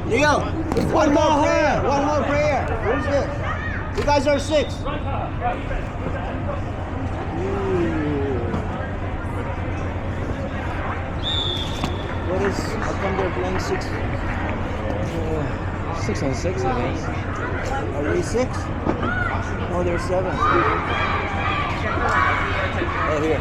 Leo, one more prayer. One more prayer. Who's this? You guys are 6. What is? How come they're playing 6? 6 on 6, I guess. Are they 6? No, they're 7. Oh, here.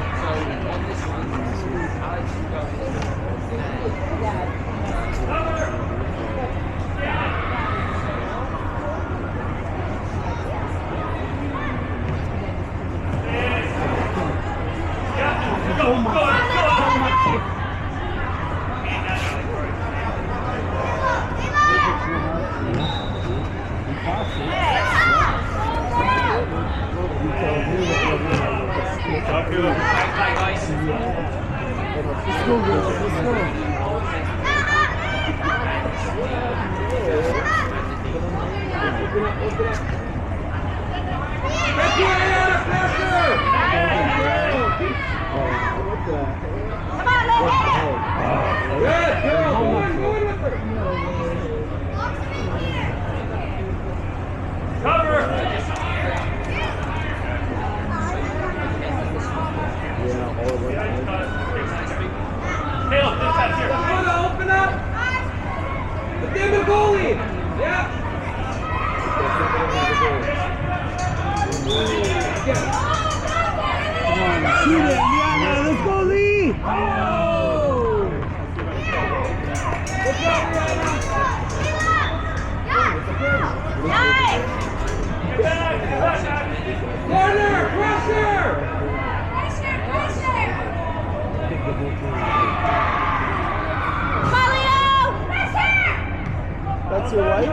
That's your wife?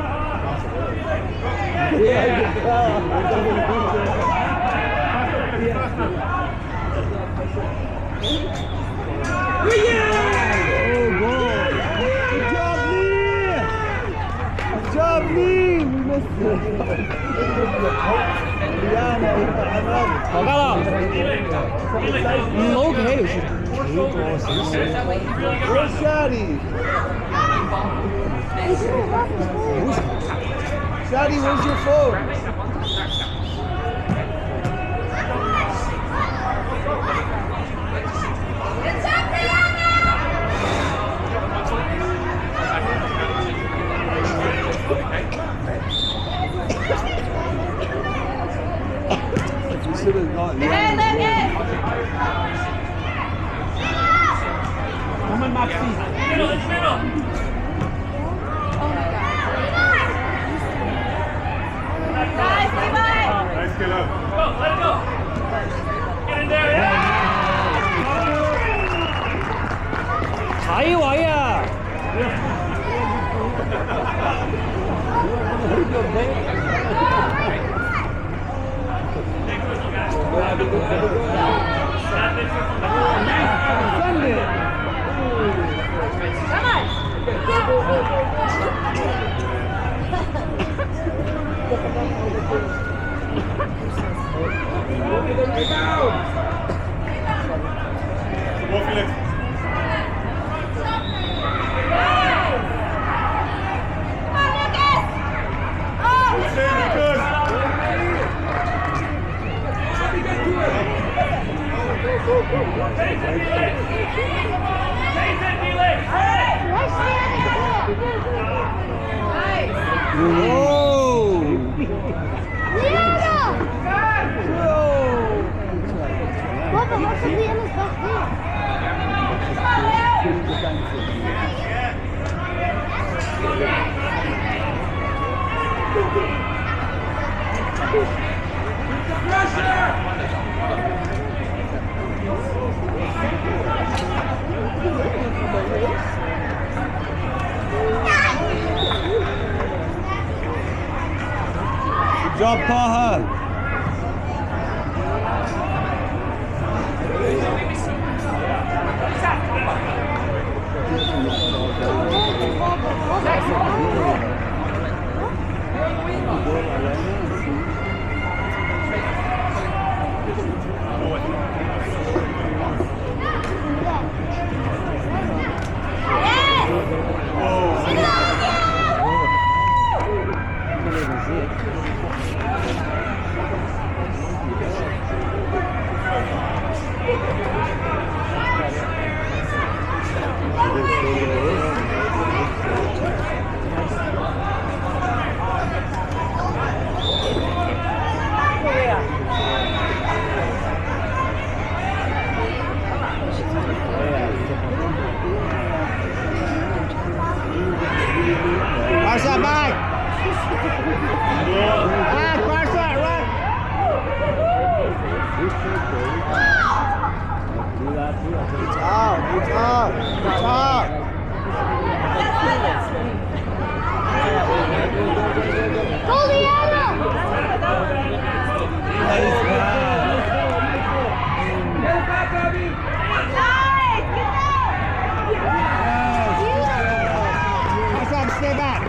Oh, goal. Good job, Lee! Good job, Lee! We missed it.好干了，OK。Where's Shadi? Shadi, where's your phone? You should have not. Come on, Maxi. Middle. Nice, get up. Go, let it go. Get in there, yeah. 가위 와야. Good job, Taha. Barca, back! Back, Barca, run! Good job, good job, good job! Stay back.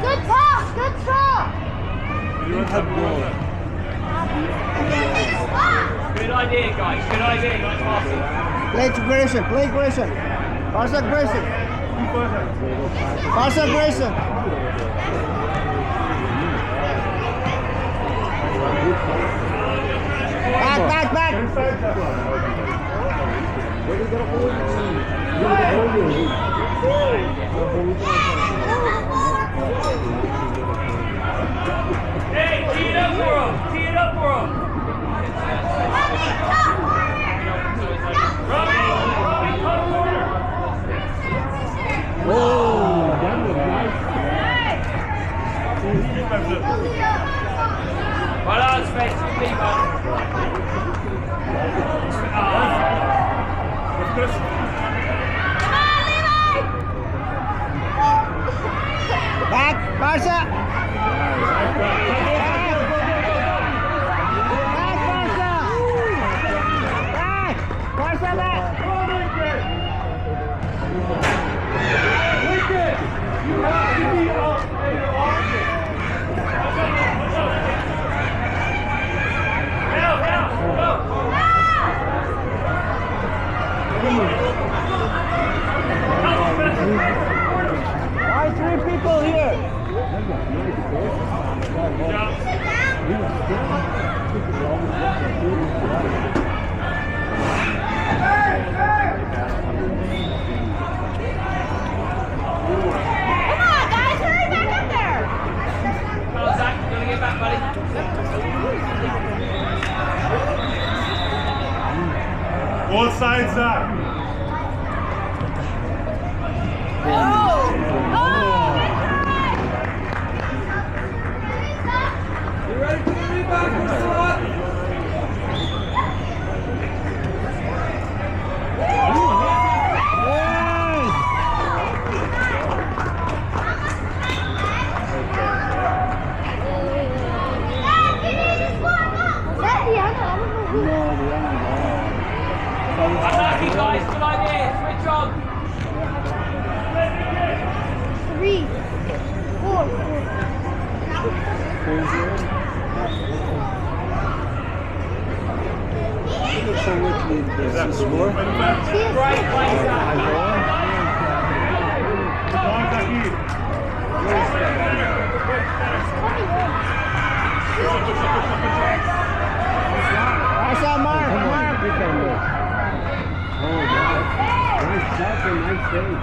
Good pass, good throw. Good idea, guys. Good idea. Nice passing. Play aggression, play aggression. Pass aggression. Pass aggression. Back, back, back. Hey, tee it up for him. Tee it up for him. Robbie, top corner. Oh, that was nice. Well done, Spence. Good keeper. Back, Barca. Back, Barca. Back, Barca, back. Wicked. You have to be up and you're on it. Now, go. Why 3 people here? Come on, guys, hurry back up there. Come on, Zach. You're gonna get back, buddy. Both sides, Zach. You ready for the rebound, Priscilla? Unlucky, guys. Good idea. Switch on. 3, 4. Great play, Zach. Barca, mark, mark. That's a nice save.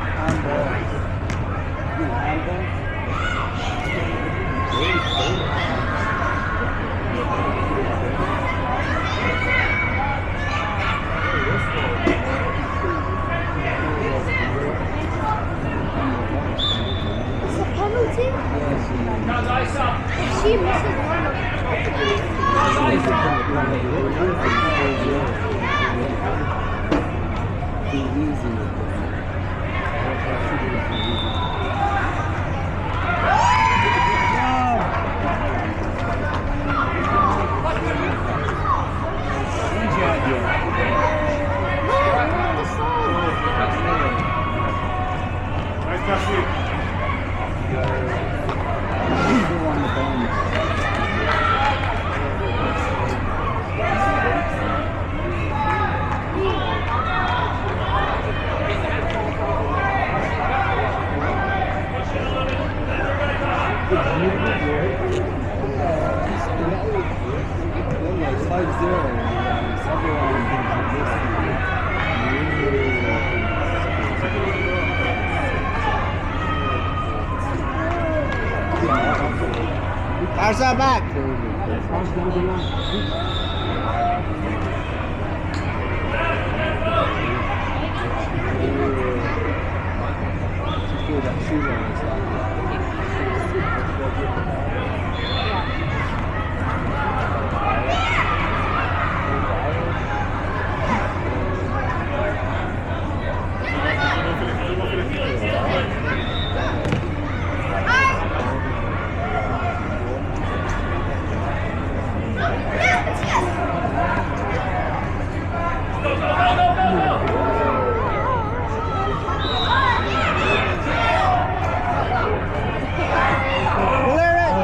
It's a penalty? Guys, ice up. If she misses one of Guys, ice up. Nice touch, that back. Cross down the line. Clear it.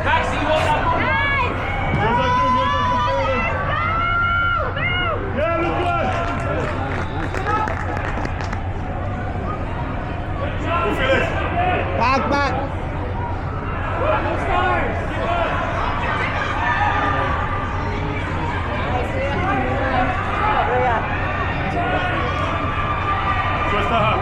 Taxi, you want that ball? Yeah, look good. Foothills. Back, back. Twist the hub.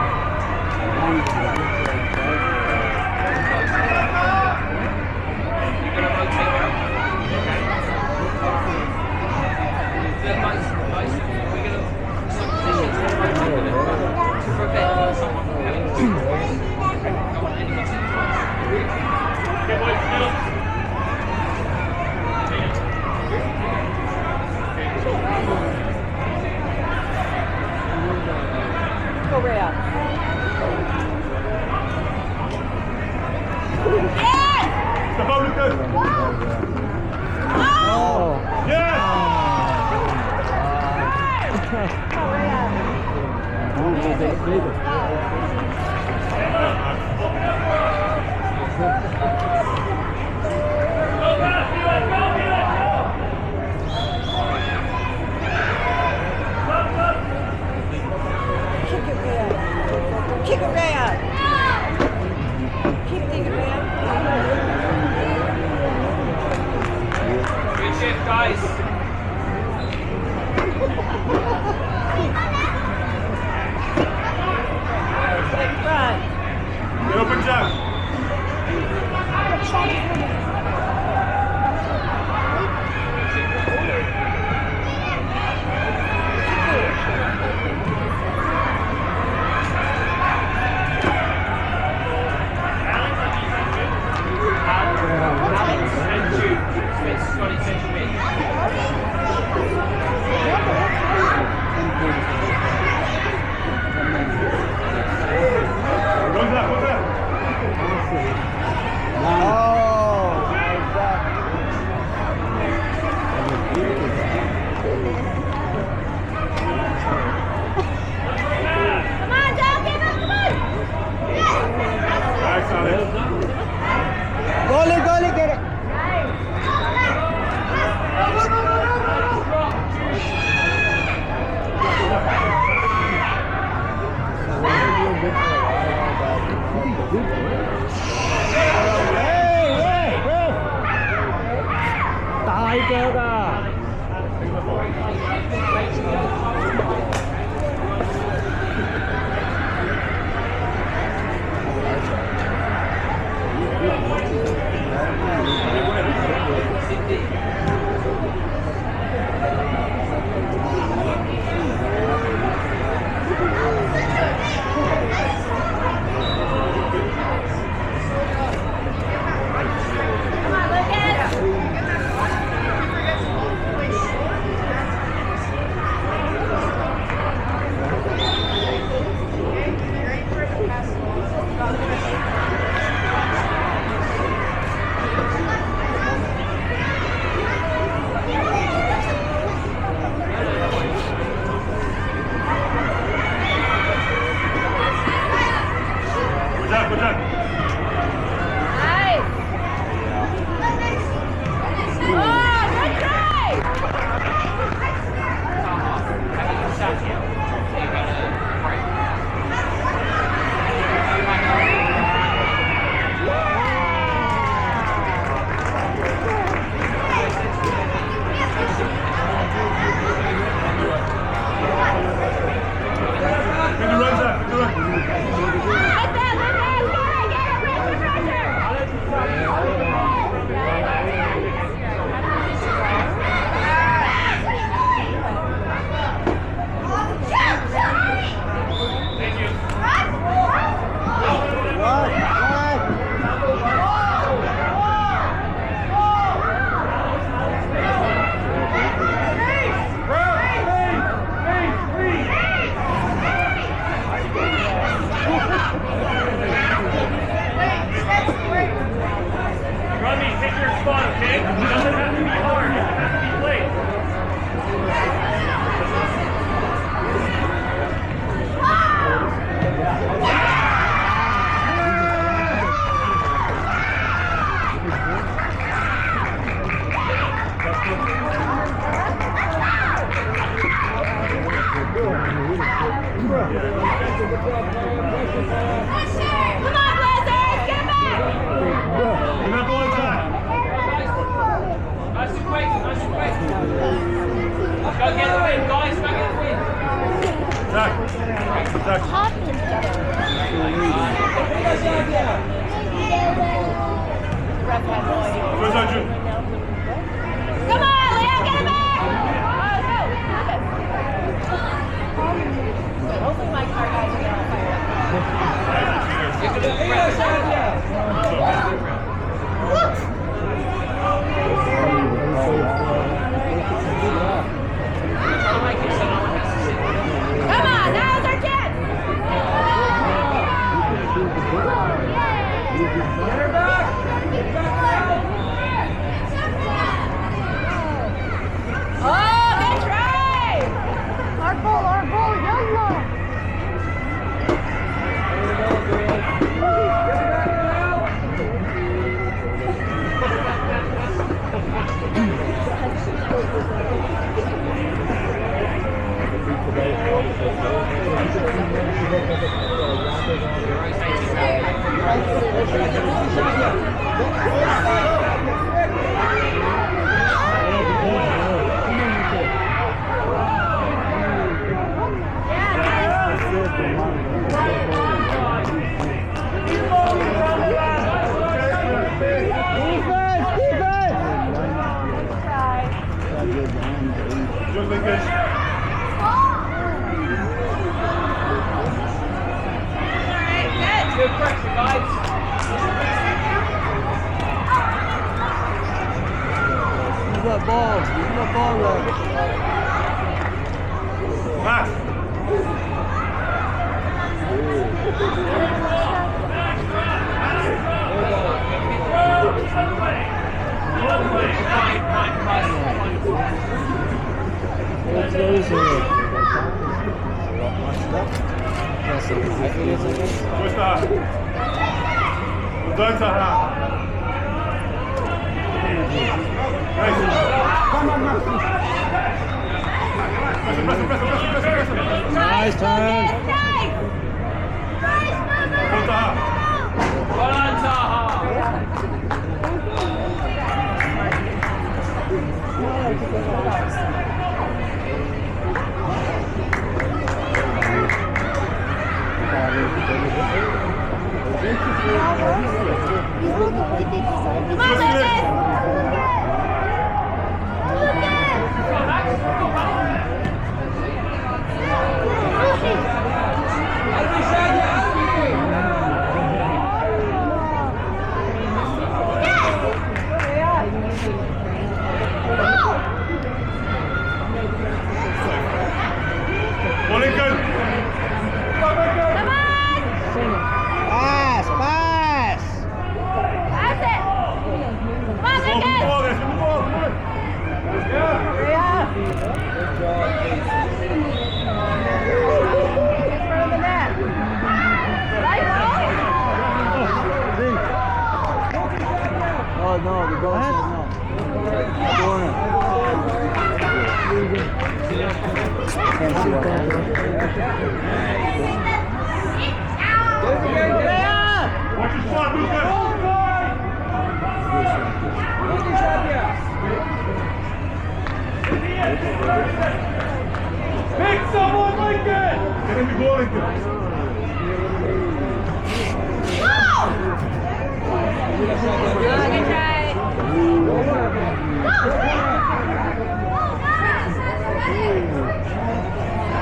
You're gonna rotate around. Yeah, nice. We're gonna substitution to prevent someone from having to go on any Okay, boys, middle. Step up, Lucas. Oh. Yes. Kick it way up. Keep thinking way up. Good shift, guys. In front. Get up and jump. And shoot. Scotty central mid. What's that? What's that? Oh. Come on, Dad, give up, come on. Nice, Alex. Goalie, get it. Tay kêu kìa. Come on, look at it. Go get the win, guys. Go get the win. Zach. Zach. Where's Arjun? Come on, Leo, get him back! Hopefully my car guys are going to fire up. You're going to Come on, now's our chance! Oh, good try! Our goal, yalla! Good linkage. Good pressure, guys. Use that ball. Use that ball right. Max. Questa. Danza. Nice turn. Well done, Taha. Come on, Oh no, the goal said no. Corner. Can't see what happened. Watch your spot, Lucas. Pick someone, Lincoln! Get him the goal, Lincoln. Good try.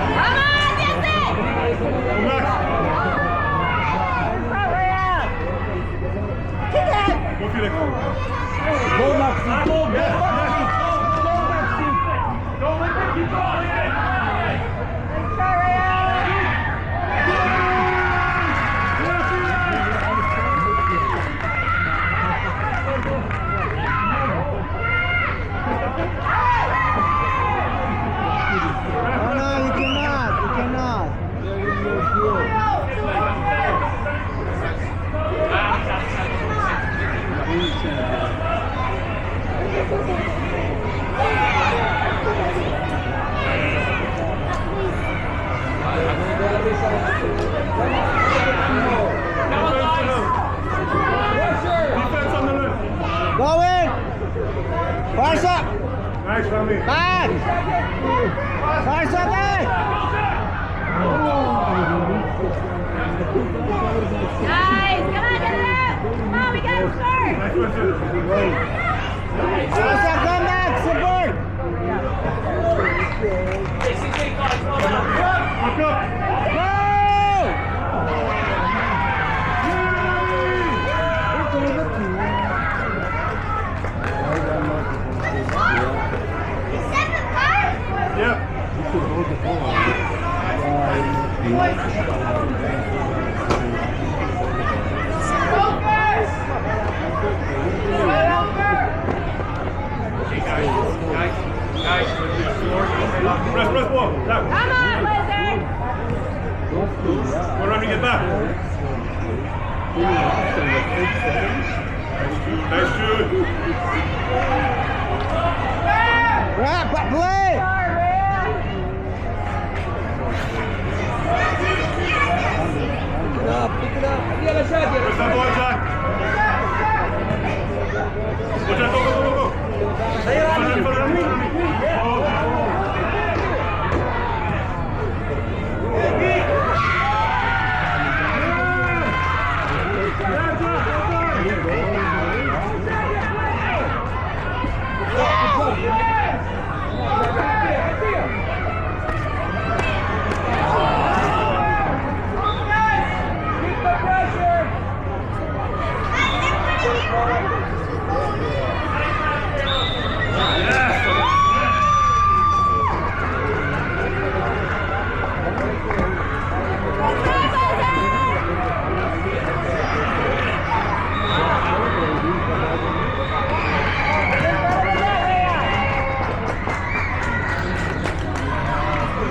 Come on, get it! Go for it. Go, Maxi. Go, Yes, Maxi. Go, Lincoln, keep going. Nice, Rami. Back! Nice up there! Nice. Come on, get it out. Come on, we got to start. Nice, Vincent. Sasha, come back, support! Look up. Go! Yep. Press ball. Tap. Come on, Blizzard. Go around and get back. Nice shoot. Wrap up, play! Pick it up. Yeah, let's try it.